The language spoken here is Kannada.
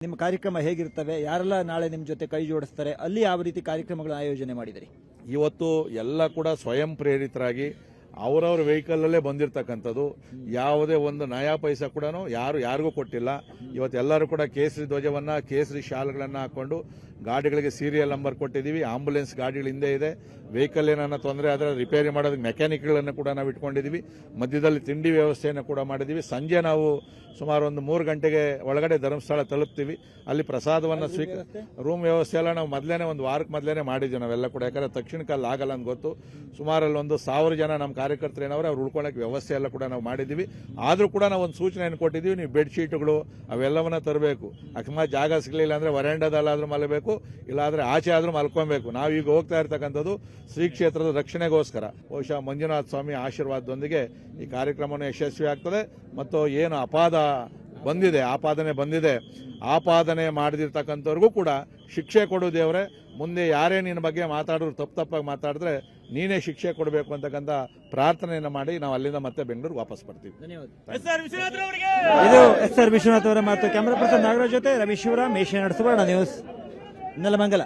ನಿಮ್ಮ ಕಾರ್ಯಕ್ರಮ ಹೇಗಿರ್ತವೆ, ಯಾರೆಲ್ಲ ನಾಳೆ ನಿಮ್ಮ ಜೊತೆ ಕೈ ಜೋಡಿಸ್ತಾರೆ, ಅಲ್ಲಿ ಯಾವ ರೀತಿ ಕಾರ್ಯಕ್ರಮಗಳ ಆಯೋಜನೆ ಮಾಡಿದಿರಿ? ಇವತ್ತು ಎಲ್ಲ ಕೂಡ ಸ್ವಯಂ ಪ್ರೇರಿತರಾಗಿ ಅವರವ್ರ ವೆಹಿಕಲ್ಲಲ್ಲೇ ಬಂದಿರತಕ್ಕಂಥದ್ದು. ಯಾವುದೇ ಒಂದು ನಯಾ ಪೈಸಾ ಕೂಡ ಯಾರಿಗೂ ಕೊಟ್ಟಿಲ್ಲ. ಇವತ್ತು ಎಲ್ಲರೂ ಕೂಡ ಕೇಸರಿ ಧ್ವಜವನ್ನ, ಕೇಸರಿ ಶಾಲ್ಗಳನ್ನ ಹಾಕೊಂಡು ಗಾಡಿಗಳಿಗೆ ಸೀರಿಯಲ್ ನಂಬರ್ ಕೊಟ್ಟಿದ್ದೀವಿ. ಆಂಬುಲೆನ್ಸ್ ಗಾಡಿಗಳ ಹಿಂದೆ ಇದೆ. ವೆಹಿಕಲ್ ಏನನ್ನ ತೊಂದರೆ ಆದರೆ ರಿಪೇರಿ ಮಾಡೋದಕ್ಕೆ ಮೆಕ್ಯಾನಿಕ್ಗಳನ್ನು ಕೂಡ ನಾವು ಇಟ್ಕೊಂಡಿದ್ದೀವಿ. ಮಧ್ಯದಲ್ಲಿ ತಿಂಡಿ ವ್ಯವಸ್ಥೆಯನ್ನು ಕೂಡ ಮಾಡಿದ್ದೀವಿ. ಸಂಜೆ ನಾವು ಸುಮಾರು ಒಂದು 3 ಗಂಟೆಗೆ ಒಳಗಡೆ ಧರ್ಮಸ್ಥಳ ತಲುಪ್ತೀವಿ. ಅಲ್ಲಿ ಪ್ರಸಾದವನ್ನು ರೂಮ್ ವ್ಯವಸ್ಥೆ ಎಲ್ಲ ನಾವು ಮೊದಲೇನೆ ಒಂದು ವಾರಕ್ಕೆ ಮೊದಲೇನೆ ಮಾಡಿದ್ದೀವಿ ನಾವೆಲ್ಲ ಕೂಡ. ಯಾಕಂದ್ರೆ ತಕ್ಷಣ ಕಾಲ ಆಗಲ್ಲ ಅಂತ ಗೊತ್ತು. ಸುಮಾರು ಅಲ್ಲಿ 1,000 ಜನ ನಮ್ಮ ಕಾರ್ಯಕರ್ತರು ಏನವ್ರೆ ಅವ್ರು ಉಳ್ಕೊಳ್ಳೋಕೆ ವ್ಯವಸ್ಥೆ ಎಲ್ಲ ಕೂಡ ನಾವು ಮಾಡಿದ್ದೀವಿ. ಆದರೂ ಕೂಡ ನಾವು ಒಂದು ಸೂಚನೆಯನ್ನು ಕೊಟ್ಟಿದ್ದೀವಿ, ನೀವು ಬೆಡ್ಶೀಟ್ಗಳು ಅವೆಲ್ಲವನ್ನ ತರಬೇಕು. ಅಕಸ್ಮಾತ್ ಜಾಗ ಸಿಗಲಿಲ್ಲ ಅಂದ್ರೆ ವರಾಂಡದಲ್ಲಾದ್ರೂ ಮಲಗಬೇಕು, ಇಲ್ಲಾಂದ್ರೆ ಆಚೆ ಆದ್ರೂ ಮಲ್ಕೊಬೇಕು. ನಾವೀಗ ಹೋಗ್ತಾ ಇರ್ತಕ್ಕಂಥದ್ದು ಶ್ರೀ ಕ್ಷೇತ್ರದ ರಕ್ಷಣೆಗೋಸ್ಕರ. ಬಹುಶಃ ಮಂಜುನಾಥ ಸ್ವಾಮಿ ಆಶೀರ್ವಾದದೊಂದಿಗೆ ಈ ಕಾರ್ಯಕ್ರಮವನ್ನು ಯಶಸ್ವಿ ಆಗ್ತದೆ. ಮತ್ತು ಏನು ಆಪಾದನೆ ಬಂದಿದೆ, ಆಪಾದನೆ ಮಾಡದಿರ್ತಕ್ಕಂಥವ್ರಿಗೂ ಕೂಡ ಶಿಕ್ಷೆ ಕೊಡು ದೇವರೇ. ಮುಂದೆ ಯಾರೇ ನಿನ್ನ ಬಗ್ಗೆ ಮಾತಾಡೋರು ತಪ್ಪಾಗಿ ಮಾತಾಡಿದ್ರೆ ನೀನೇ ಶಿಕ್ಷೆ ಕೊಡಬೇಕು ಅಂತಕ್ಕಂಥ ಪ್ರಾರ್ಥನೆಯನ್ನು ಮಾಡಿ ನಾವು ಅಲ್ಲಿಂದ ಮತ್ತೆ ಬೆಂಗಳೂರು ವಾಪಸ್ ಬರ್ತೀವಿ. ಇದು ಎಸ್ ಆರ್ ವಿಶ್ವನಾಥ್ ಅವರ ಮಾತು. ಕ್ಯಾಮರಾ ಪರ್ಸನ್ ನಾಗರಾಜ್ ಜೊತೆ ರವಿ ಶಿವರಾಮ್, ಏಷ್ಯಾನೆಟ್ ಸುವರ್ಣ ನ್ಯೂಸ್, ನೆಲಮಂಗಲ.